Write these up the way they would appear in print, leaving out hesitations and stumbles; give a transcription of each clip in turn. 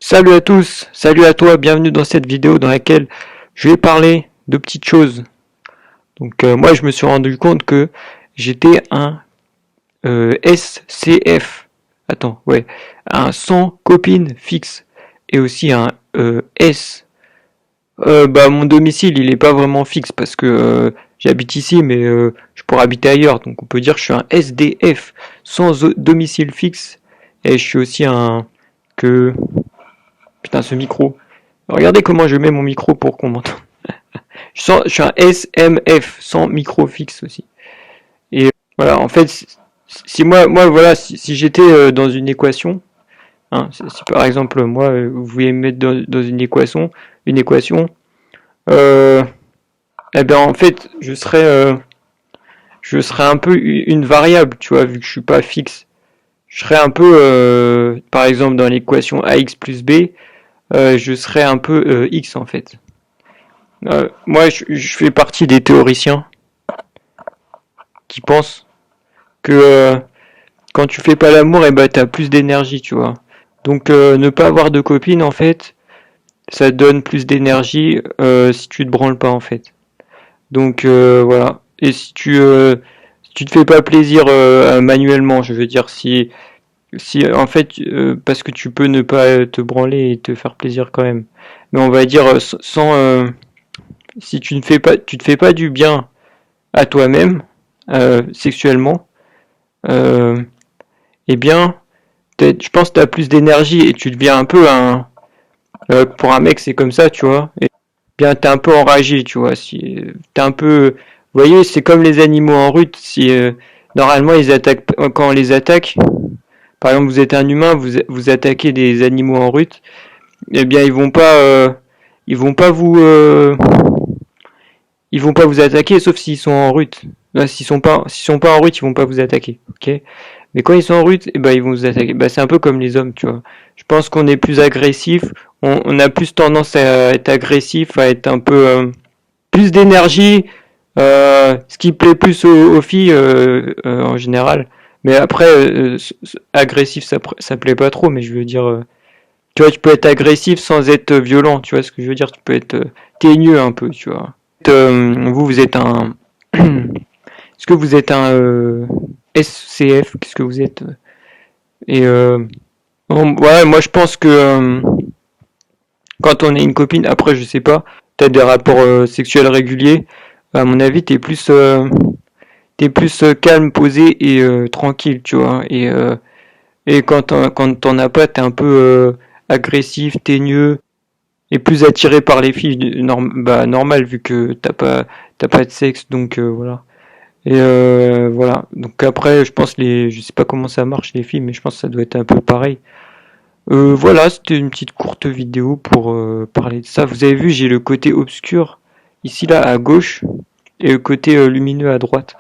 Salut à tous, salut à toi, bienvenue dans cette vidéo dans laquelle je vais parler de petites choses. Moi je me suis rendu compte que j'étais un SCF. Attends, ouais, un sans copine fixe et aussi un S. Mon domicile il est pas vraiment fixe parce que j'habite ici mais je pourrais habiter ailleurs. Donc on peut dire que je suis un SDF sans domicile fixe et je suis aussi un que putain ce micro. Regardez comment je mets mon micro pour qu'on m'entende. Je suis un SMF, sans micro fixe aussi. Et voilà, en fait, si moi voilà, si j'étais dans une équation, hein, si par exemple, moi, vous voulez me mettre dans une équation, euh, eh ben en fait, je serais un peu une variable, tu vois, vu que je suis pas fixe. Je serais un peu, par exemple, dans l'équation ax plus b, je serais un peu x en fait. Moi, je fais partie des théoriciens qui pensent que quand tu fais pas l'amour, et ben t'as plus d'énergie, tu vois. Ne pas avoir de copine, en fait, ça donne plus d'énergie si tu te branles pas, en fait. Voilà. Et si tu te fais pas plaisir manuellement, je veux dire, si en fait, parce que tu peux ne pas te branler et te faire plaisir quand même. Mais on va dire sans, si tu te fais pas du bien à toi-même sexuellement, euh, eh bien, je pense que tu as plus d'énergie et tu deviens un peu un. Pour un mec, c'est comme ça, tu vois. Et bien, t'es un peu enragé, tu vois. Si t'es un peu. Vous voyez, c'est comme les animaux en rut. Si normalement ils attaquent quand on les attaque. Par exemple, vous êtes un humain, vous attaquez des animaux en rut. Eh bien, ils vont pas ils vont pas vous attaquer, sauf s'ils sont en rut. S'ils sont pas en rut, ils vont pas vous attaquer. Ok. Mais quand ils sont en rut, eh ben, ils vont vous attaquer. Bah, c'est un peu comme les hommes, tu vois. Je pense qu'on est plus agressif, on a plus tendance à être agressif, à être un peu plus d'énergie, ce qui plaît plus aux filles en général. Mais après, agressif, ça plaît pas trop, mais je veux dire, tu vois, tu peux être agressif sans être violent, tu vois ce que je veux dire, tu peux être teigneux un peu, tu vois. Vous êtes un... Est-ce que vous êtes un SCF? Qu'est-ce que vous êtes? Et bon, ouais, moi je pense que quand on est une copine, après je sais pas, t'as des rapports sexuels réguliers, à mon avis t'es plus calme, posé et tranquille, tu vois. Et quand t'en as pas, t'es un peu agressif, teigneux et plus attiré par les filles, normal vu que t'as pas de sexe, voilà. Et voilà. Donc après, je sais pas comment ça marche les filles, mais je pense que ça doit être un peu pareil. Voilà, c'était une petite courte vidéo pour parler de ça. Vous avez vu, j'ai le côté obscur ici là à gauche et le côté lumineux à droite.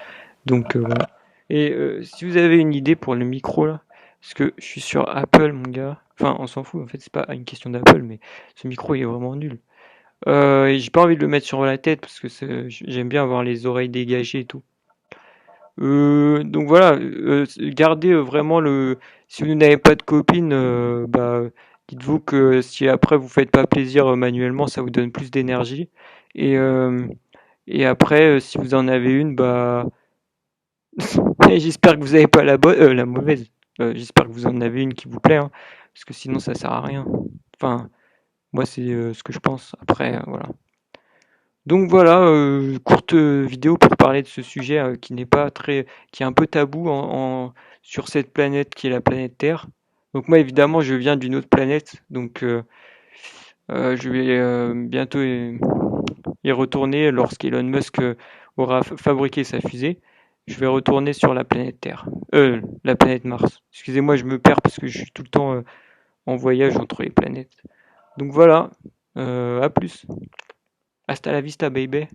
Voilà. Et si vous avez une idée pour le micro là, parce que je suis sur Apple mon gars. Enfin, on s'en fout. En fait, c'est pas une question d'Apple, mais ce micro il est vraiment nul. Et j'ai pas envie de le mettre sur la tête parce que j'aime bien avoir les oreilles dégagées et tout. Voilà, gardez vraiment le. Si vous n'avez pas de copine, dites-vous que si après vous faites pas plaisir manuellement, ça vous donne plus d'énergie. Et, euh, et après, si vous en avez une, j'espère que vous n'avez pas la mauvaise. J'espère que vous en avez une qui vous plaît, hein, parce que sinon ça sert à rien. Enfin, moi c'est ce que je pense. Après, voilà. Donc voilà, courte vidéo pour parler de ce sujet qui n'est pas très, qui est un peu tabou sur cette planète qui est la planète Terre. Donc moi évidemment je viens d'une autre planète, je vais bientôt y retourner lorsqu'Elon Musk aura fabriqué sa fusée. Je vais retourner sur la planète Terre, la planète Mars. Excusez-moi, je me perds parce que je suis tout le temps en voyage entre les planètes. Donc voilà, à plus. Hasta la vista, baby.